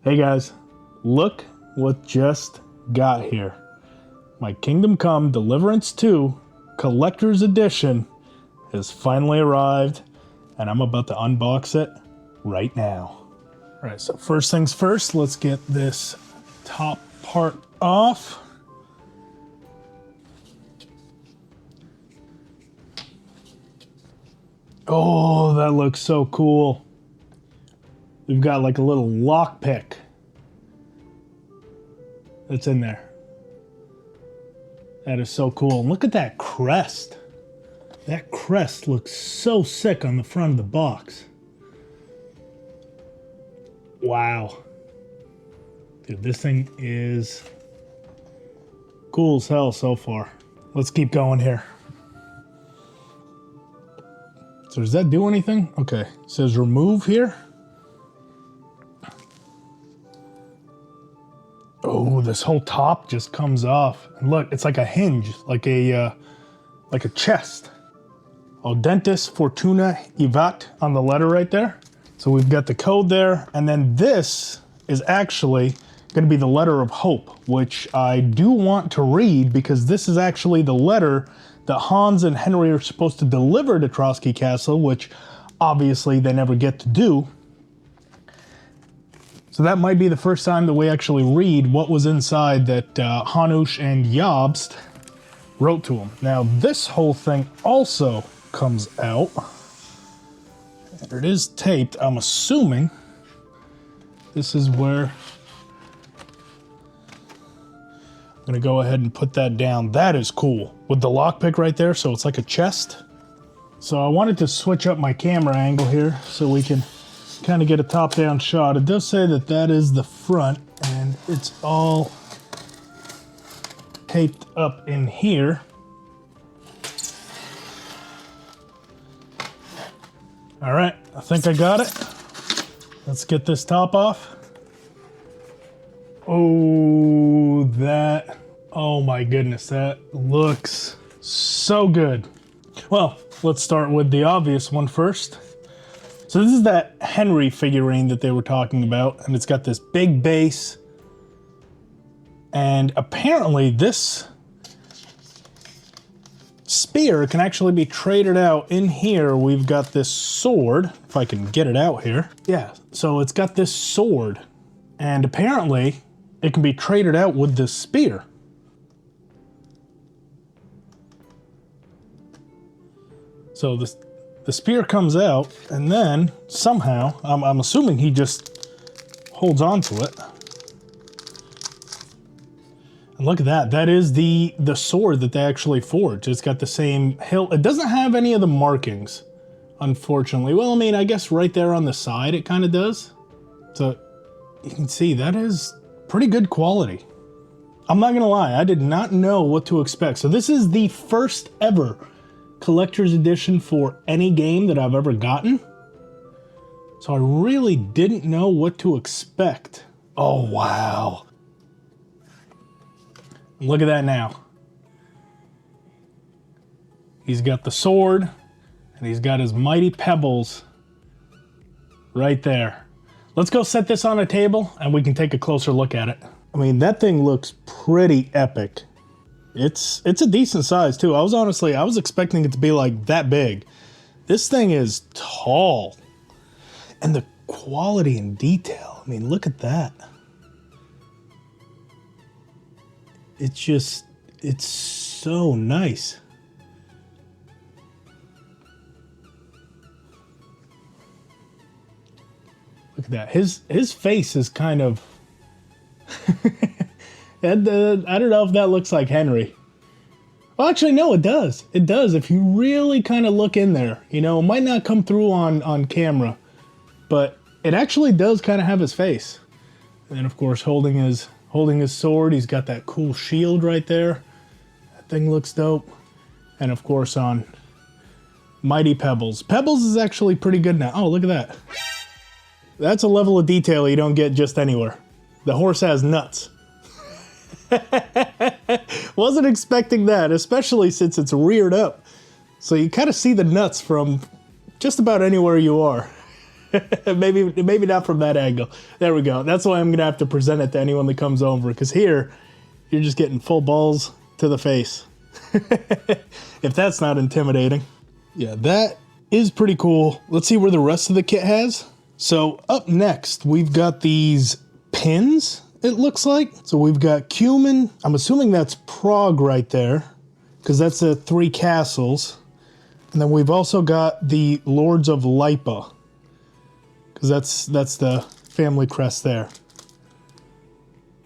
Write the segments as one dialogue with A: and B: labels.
A: Hey guys, look what just got here. My Kingdom Come Deliverance 2 Collector's Edition has finally arrived, and I'm about to unbox it right now. All right, so first things first, let's get this top part off. Oh, that looks so cool. We've got like a little lockpick that's in there. That is so cool. And look at that crest. That crest looks so sick on the front of the box. Wow. Dude, this thing is cool as hell so far. Let's keep going here. So does that do anything? Okay, it says remove here. Oh, this whole top just comes off. And look, it's like a hinge, like a chest. Audentis Fortuna Evat on the letter right there. So we've got the code there, and then this is actually going to be the letter of hope, which I do want to read because this is actually the letter that Hans and Henry are supposed to deliver to Trotsky Castle, which obviously they never get to do. So that might be the first time that we actually read what was inside that Hanush and Jobst wrote to him. Now this whole thing also comes out. It is taped. I'm assuming this is where I'm gonna go ahead and put that down. That is cool with the lockpick right there. So it's like a chest. So I wanted to switch up my camera angle here so we can kind of get a top-down shot. It does say that that is the front, and it's all taped up in here. All right, I think I got it. Let's get this top off. Oh, oh my goodness, that looks so good. Well, let's start with the obvious one first. So this is that Henry figurine that they were talking about, and it's got this big base. And apparently this spear can actually be traded out. In here, we've got this sword, if I can get it out here. Yeah, so it's got this sword, and apparently it can be traded out with this spear. So the spear comes out, and then somehow, I'm assuming he just holds on to it. And look at that. That is the sword that they actually forged. It's got the same hilt. It doesn't have any of the markings, unfortunately. Well, I mean, I guess right there on the side it kind of does. So you can see that is pretty good quality. I'm not gonna lie, I did not know what to expect. So this is the first ever collector's edition for any game that I've ever gotten. So I really didn't know what to expect. Oh, wow. Look at that now. He's got the sword, and he's got his mighty Pebbles right there. Let's go set this on a table, and we can take a closer look at it. I mean, that thing looks pretty epic. It's a decent size too. I was expecting it to be like that big. This thing is tall. And the quality and detail, I mean, look at that. It's so nice. Look at that. His face is kind of and, I don't know if that looks like Henry. Well, actually, no, it does. It does. If you really kind of look in there, you know, it might not come through on camera, but it actually does kind of have his face. And then, of course, holding his sword, he's got that cool shield right there. That thing looks dope. And of course, on mighty Pebbles. Pebbles is actually pretty good now. Oh, look at that. That's a level of detail you don't get just anywhere. The horse has nuts. Wasn't expecting that, especially since it's reared up. So you kind of see the nuts from just about anywhere you are. maybe not from that angle. There we go. That's why I'm gonna have to present it to anyone that comes over, because here you're just getting full balls to the face. If that's not intimidating. Yeah, that is pretty cool. Let's see where the rest of the kit has. So up next, we've got these pins, it looks like. So we've got Cumin. I'm assuming that's Prague right there, because that's the 3 castles. And then we've also got the Lords of Lipa, because that's the family crest there.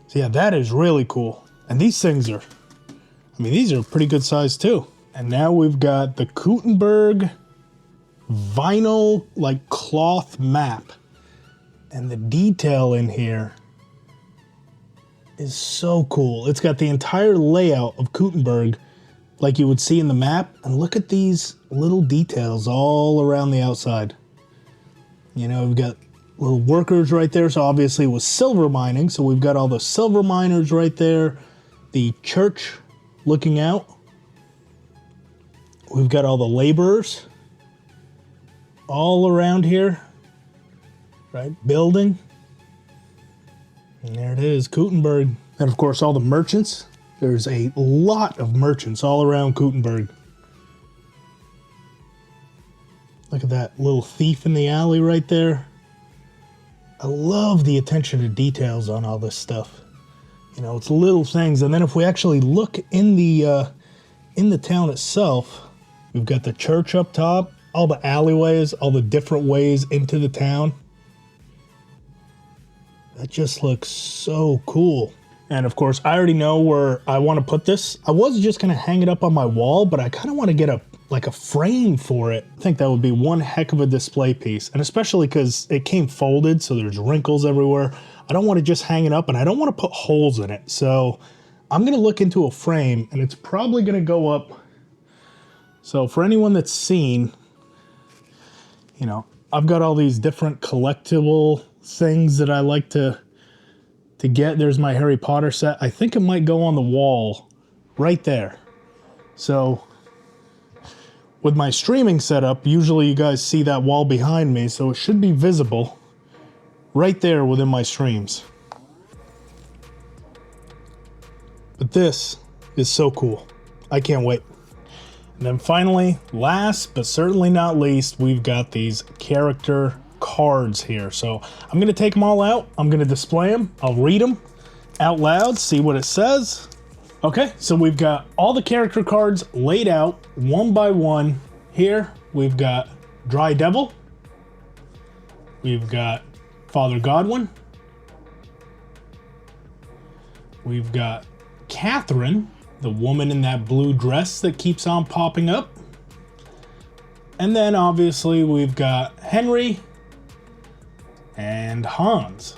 A: So yeah, that is really cool. And these things are, I mean, these are pretty good size too. And now we've got the Kuttenberg vinyl, like, cloth map. And the detail in here is so cool. It's got the entire layout of Kuttenberg like you would see in the map. And look at these little details all around the outside. You know, we've got little workers right there. So obviously it was silver mining. So we've got all the silver miners right there. The church looking out. We've got all the laborers all around here, right? Building. And there it is, Kuttenberg. And of course, all the merchants. There's a lot of merchants all around Kuttenberg. Look at that little thief in the alley right there. I love the attention to details on all this stuff. You know, it's little things. And then if we actually look in the town itself, we've got the church up top, all the alleyways, all the different ways into the town. That just looks so cool. And of course, I already know where I want to put this. I was just going to hang it up on my wall, but I kind of want to get a frame for it. I think that would be one heck of a display piece. And especially because it came folded, so there's wrinkles everywhere. I don't want to just hang it up, and I don't want to put holes in it. So I'm going to look into a frame, and it's probably going to go up. So for anyone that's seen, you know, I've got all these different collectible things that I like to get. There's my Harry Potter set. I think it might go on the wall right there. So with my streaming setup, usually you guys see that wall behind me, so it should be visible right there within my streams. But this is so cool. I can't wait. And then finally, last but certainly not least, we've got these character cards here. So I'm going to take them all out. I'm going to display them. I'll read them out loud, see what it says. Okay, so we've got all the character cards laid out one by one. Here we've got Dry Devil. We've got Father Godwin. We've got Catherine, the woman in that blue dress that keeps on popping up. And then obviously we've got Henry and Hans.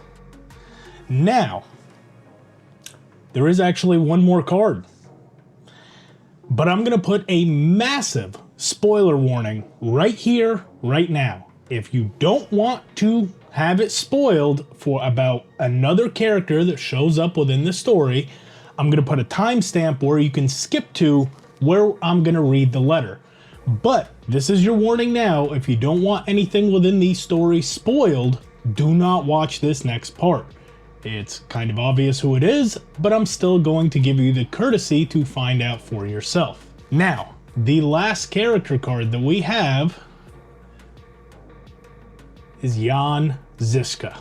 A: Now, there is actually one more card, but I'm going to put a massive spoiler warning right here, right now. If you don't want to have it spoiled for about another character that shows up within the story, I'm going to put a timestamp where you can skip to where I'm going to read the letter. But this is your warning now. If you don't want anything within the story spoiled, do not watch this next part. It's kind of obvious who it is, but I'm still going to give you the courtesy to find out for yourself. Now, the last character card that we have is Jan Žižka.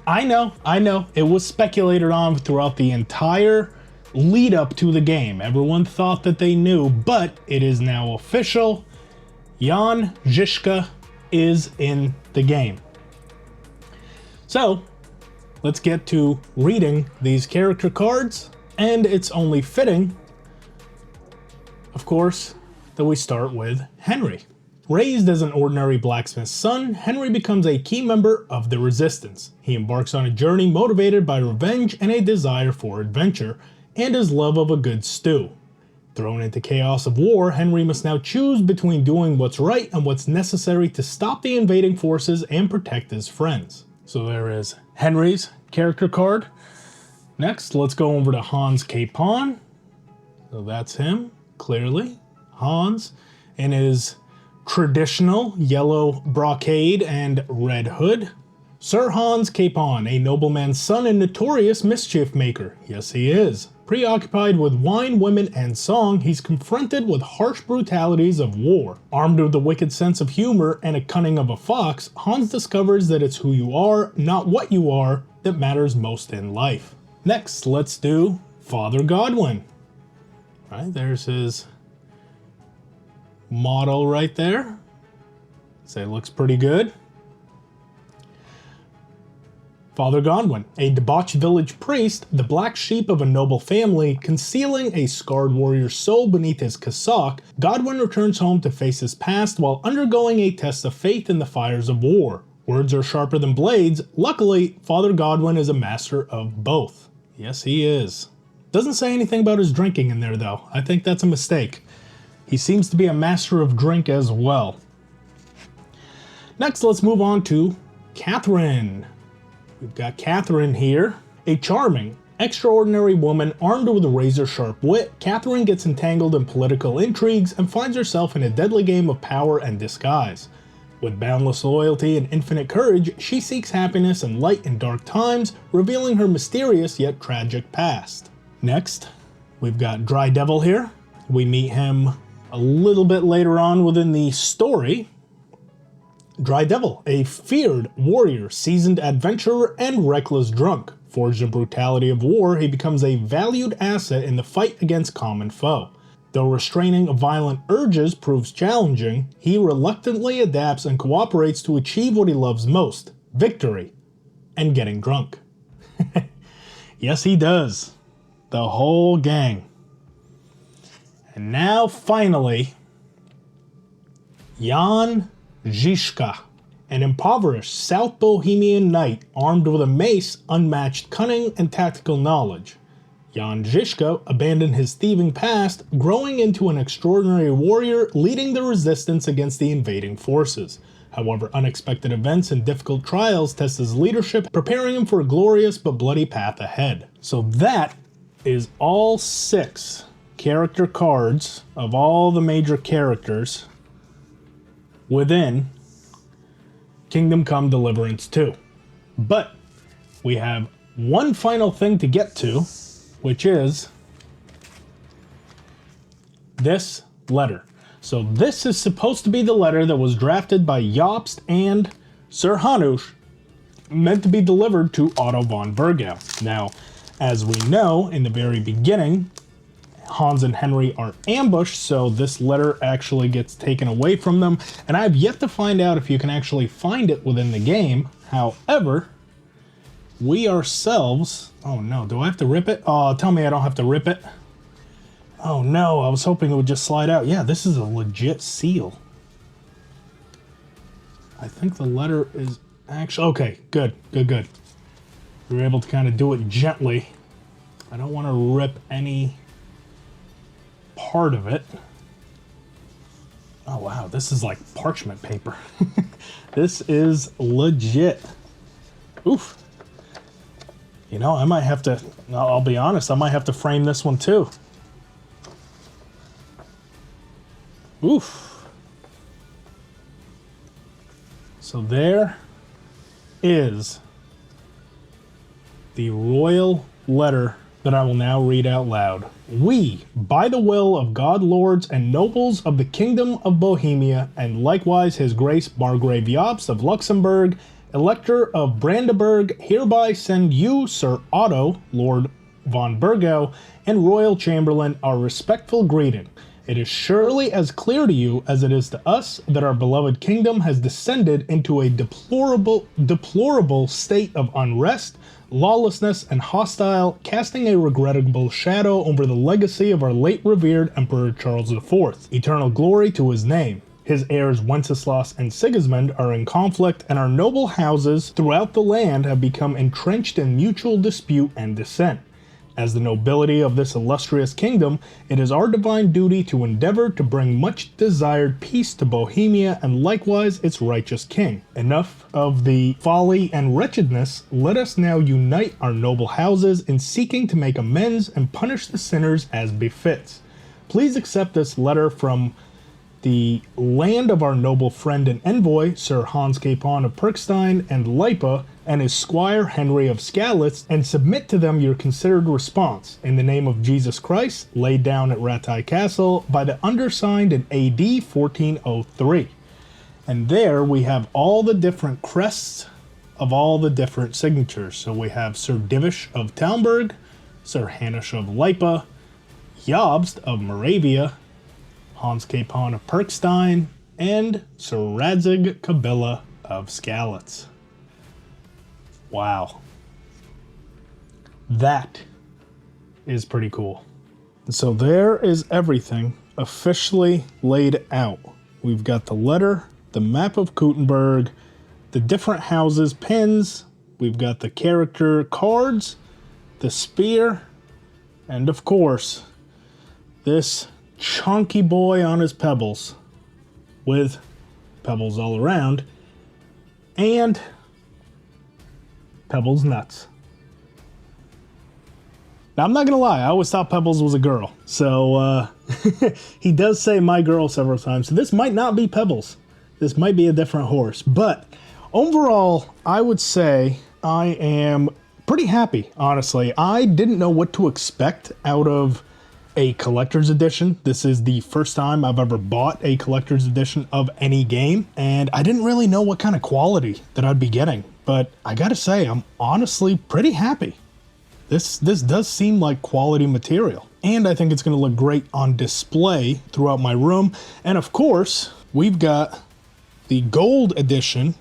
A: I know, it was speculated on throughout the entire lead up to the game. Everyone thought that they knew, but it is now official. Jan Žižka is in the game. So, let's get to reading these character cards, and it's only fitting, of course, that we start with Henry. Raised as an ordinary blacksmith's son, Henry becomes a key member of the Resistance. He embarks on a journey motivated by revenge and a desire for adventure, and his love of a good stew. Thrown into chaos of war, Henry must now choose between doing what's right and what's necessary to stop the invading forces and protect his friends. So there is Henry's character card. Next, let's go over to Hans Capon. So that's him, clearly. Hans in his traditional yellow brocade and red hood. Sir Hans Capon, a nobleman's son and notorious mischief maker. Yes, he is. Preoccupied with wine, women, and song, he's confronted with harsh brutalities of war. Armed with a wicked sense of humor and a cunning of a fox, Hans discovers that it's who you are, not what you are, that matters most in life. Next, let's do Father Godwin. Right, there's his model right there. Say, looks pretty good. Father Godwin, a debauched village priest, the black sheep of a noble family, concealing a scarred warrior's soul beneath his cassock, Godwin returns home to face his past while undergoing a test of faith in the fires of war. Words are sharper than blades. Luckily, Father Godwin is a master of both. Yes, he is. Doesn't say anything about his drinking in there, though. I think that's a mistake. He seems to be a master of drink as well. Next, let's move on to Catherine. We've got Catherine here. A charming, extraordinary woman armed with a razor-sharp wit, Catherine gets entangled in political intrigues and finds herself in a deadly game of power and disguise. With boundless loyalty and infinite courage, she seeks happiness in light and dark times, revealing her mysterious yet tragic past. Next, we've got Dry Devil here. We meet him a little bit later on within the story. Dry Devil, a feared warrior, seasoned adventurer, and reckless drunk. Forged in brutality of war, he becomes a valued asset in the fight against common foe. Though restraining violent urges proves challenging, he reluctantly adapts and cooperates to achieve what he loves most, victory, and getting drunk. Yes, he does. The whole gang. And now, finally, Jan Žižka, an impoverished South Bohemian knight armed with a mace, unmatched cunning, and tactical knowledge. Jan Žižka abandoned his thieving past, growing into an extraordinary warrior leading the resistance against the invading forces. However, unexpected events and difficult trials test his leadership, preparing him for a glorious but bloody path ahead. So that is all 6 character cards of all the major characters within Kingdom Come Deliverance 2. But we have one final thing to get to, which is this letter. So this is supposed to be the letter that was drafted by Jobst and Sir Hanush, meant to be delivered to Otto von Bergau. Now, as we know, in the very beginning, Hans and Henry are ambushed, so this letter actually gets taken away from them, and I have yet to find out if you can actually find it within the game. However, we ourselves... Oh no, do I have to rip it? Oh, tell me I don't have to rip it. Oh no, I was hoping it would just slide out. Yeah, this is a legit seal. I think the letter is actually... Okay, good. We were able to kind of do it gently. I don't want to rip any part of it. Oh wow, this is like parchment paper. This is legit. Oof. You know, I might have to, I'll be honest, I might have to frame this one too. Oof. So there is the royal letter that I will now read out loud. We, by the will of God lords and nobles of the Kingdom of Bohemia, and likewise His Grace Margrave Jobst of Luxembourg, Elector of Brandenburg, hereby send you, Sir Otto, Lord von Bergau, and Royal Chamberlain, our respectful greeting. It is surely as clear to you as it is to us that our beloved kingdom has descended into a deplorable state of unrest, lawlessness, and hostile, casting a regrettable shadow over the legacy of our late revered Emperor Charles IV. Eternal glory to his name. His heirs Wenceslas and Sigismund are in conflict, and our noble houses throughout the land have become entrenched in mutual dispute and dissent. As the nobility of this illustrious kingdom, it is our divine duty to endeavor to bring much desired peace to Bohemia and likewise its righteous king. Enough of the folly and wretchedness, let us now unite our noble houses in seeking to make amends and punish the sinners as befits. Please accept this letter from the land of our noble friend and envoy, Sir Hans Capon of Perkstein and Lipa, and his squire Henry of Skalitz, and submit to them your considered response, in the name of Jesus Christ, laid down at Rattay Castle by the undersigned in AD 1403. And there we have all the different crests of all the different signatures. So we have Sir Divish of Talmberg, Sir Hanish of Lipa, Jobst of Moravia, Hans Capon of Perkstein, and Sir Radzig Kabila of Skalitz. Wow. That is pretty cool. So there is everything officially laid out. We've got the letter, the map of Kuttenberg, the different houses, pins, we've got the character cards, the spear, and of course, this chunky boy on his pebbles, with pebbles all around, and Pebbles nuts. Now, I'm not gonna lie, I always thought Pebbles was a girl, so he does say my girl several times, so this might not be Pebbles. This might be a different horse, but overall, I would say I am pretty happy, honestly. I didn't know what to expect out of a collector's edition. This is the first time I've ever bought a collector's edition of any game, and I didn't really know what kind of quality that I'd be getting, but I gotta say, I'm honestly pretty happy. This does seem like quality material, and I think it's gonna look great on display throughout my room. And of course, we've got the gold edition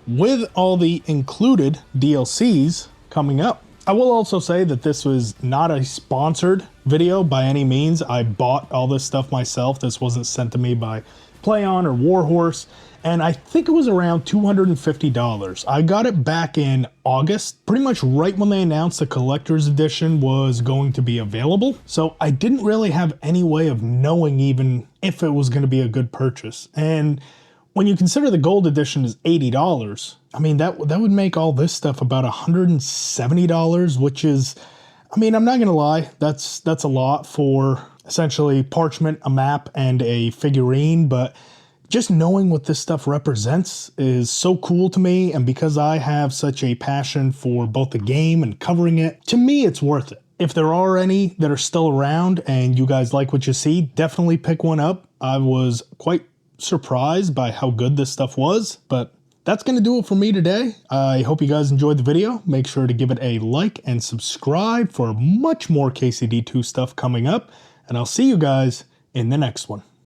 A: with all the included DLCs coming up. I will also say that this was not a sponsored video by any means. I bought all this stuff myself. This wasn't sent to me by PlayOn or Warhorse, and I think it was around $250. I got it back in August, pretty much right when they announced the collector's edition was going to be available. So I didn't really have any way of knowing even if it was going to be a good purchase. And when you consider the gold edition is $80, I mean, that would make all this stuff about $170, which is, I mean, I'm not gonna lie, that's a lot for essentially parchment, a map, and a figurine, but just knowing what this stuff represents is so cool to me, and because I have such a passion for both the game and covering it, to me it's worth it. If there are any that are still around and you guys like what you see, definitely pick one up. I was quite surprised by how good this stuff was, but that's going to do it for me today. I hope you guys enjoyed the video. Make sure to give it a like and subscribe for much more KCD2 stuff coming up, and I'll see you guys in the next one.